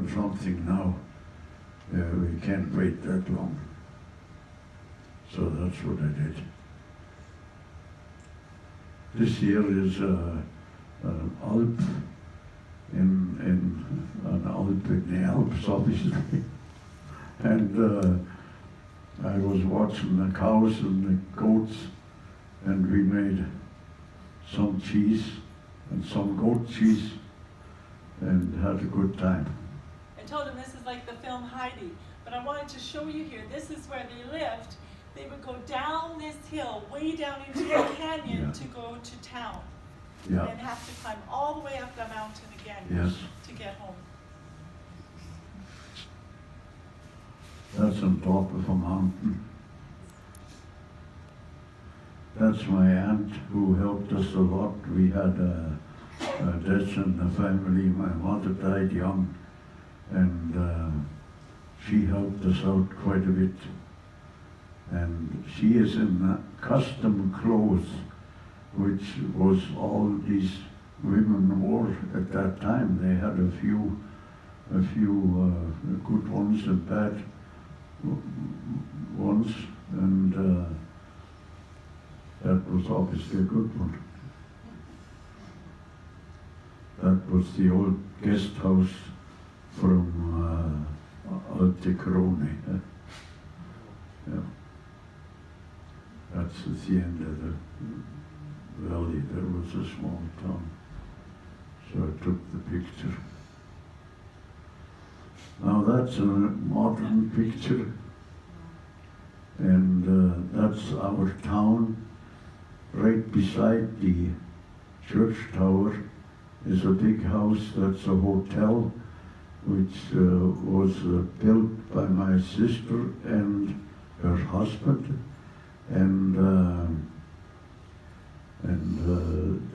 for something now, we can't wait that long. So that's what I did. This year is an Alp in an Alp in the Alps, obviously. And I was watching the cows and the goats, and we made some cheese and some goat cheese and had a good time. I told him this is like the film Heidi, but I wanted to show you here. This is where they lived. They would go down this hill, way down into the canyon to go to town. Yeah. And have to climb all the way up the mountain again to get home. That's on top of a mountain. That's my aunt who helped us a lot. We had a death in the family. My mother died young, and she helped us out quite a bit. And she is in custom clothes, which was all these women wore at that time. They had a few good ones and bad ones, and that was obviously a good one. That was the old guest house from Alte Krone. Yeah. That's at the end of the valley. There was a small town. So I took the picture. Now that's a modern picture, and that's our town. Right beside the church tower is a big house. That's a hotel, which was built by my sister and her husband, and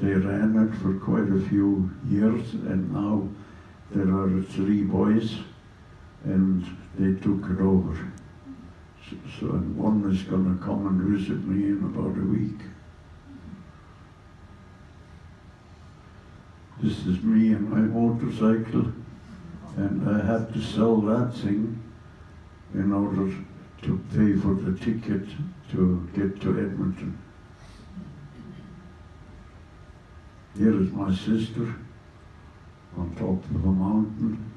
they ran it for quite a few years, and now there are 3 boys, and they took it over. So and one is going to come and visit me in about a week. This is me and my motorcycle, and I had to sell that thing in order to pay for the ticket to get to Edmonton. Here is my sister on top of a mountain.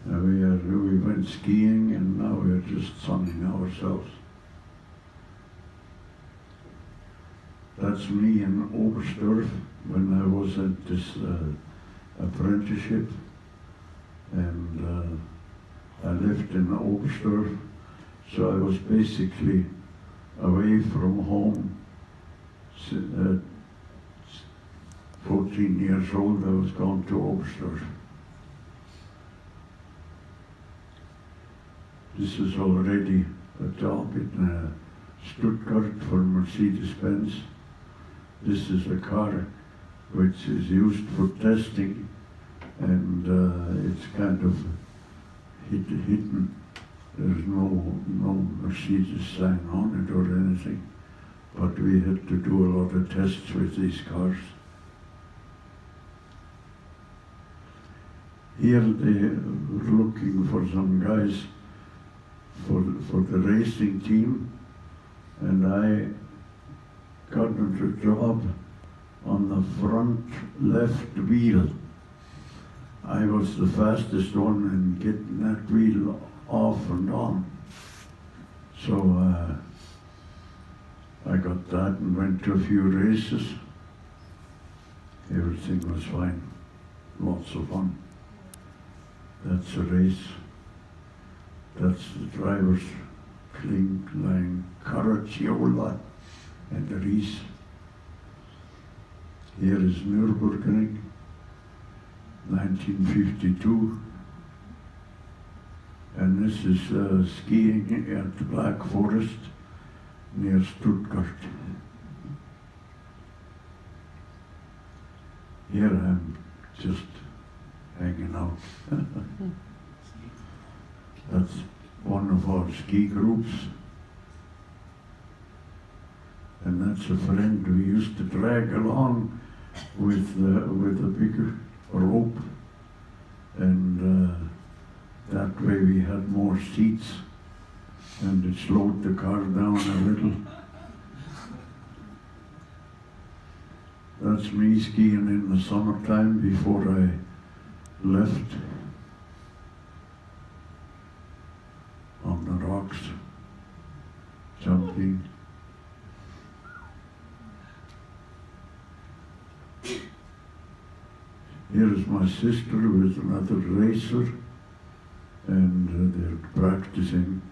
We went skiing, and now we're just sunning ourselves. That's me in Oberstdorf when I was at this apprenticeship, and I lived in Oberstdorf, so I was basically away from home. 14 years old, I was gone to Oberstdorf. This is already a job in Stuttgart for Mercedes-Benz. This is a car which is used for testing, and it's kind of hidden. There's no Mercedes sign on it or anything, but we had to do a lot of tests with these cars. Here they were looking for some guys for the racing team, and I got a job on the front left wheel. I was the fastest one in getting that wheel off and on. So I got that and went to a few races. Everything was fine, lots of fun. That's a race. That's the drivers, Klinglein, Caracciola, and Ries. Here is Nürburgring, 1952. And this is skiing at the Black Forest near Stuttgart. Here I'm just hanging out. That's one of our ski groups. And that's a friend we used to drag along with a big rope. And that way we had more seats and it slowed the car down a little. That's me skiing in the summertime before I left on the rocks, jumping. Here's my sister with another racer, and they're practicing.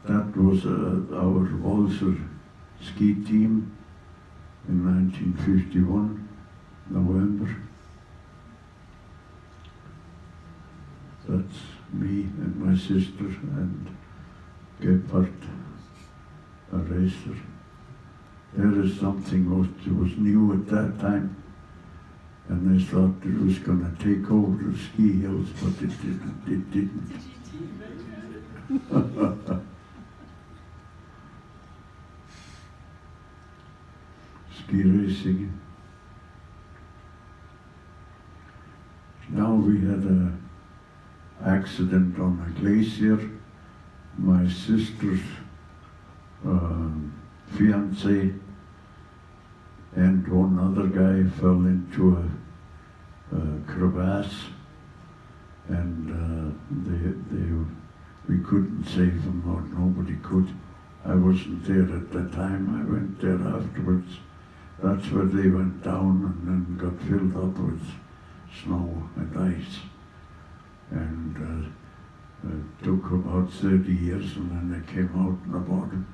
That was our Walser ski team in 1951, November. That's me and my sister and Gebhardt, a racer. There is something that was new at that time, and they thought it was going to take over the ski hills, but it didn't. It didn't. Ski racing. Now we had an accident on a glacier. My sister's fiance and one other guy fell into a crevasse, and we couldn't save him, or nobody could. I wasn't there at the time. I went there afterwards. That's where they went down and then got filled up with snow and ice. And it took about 30 years, and then they came out in the bottom.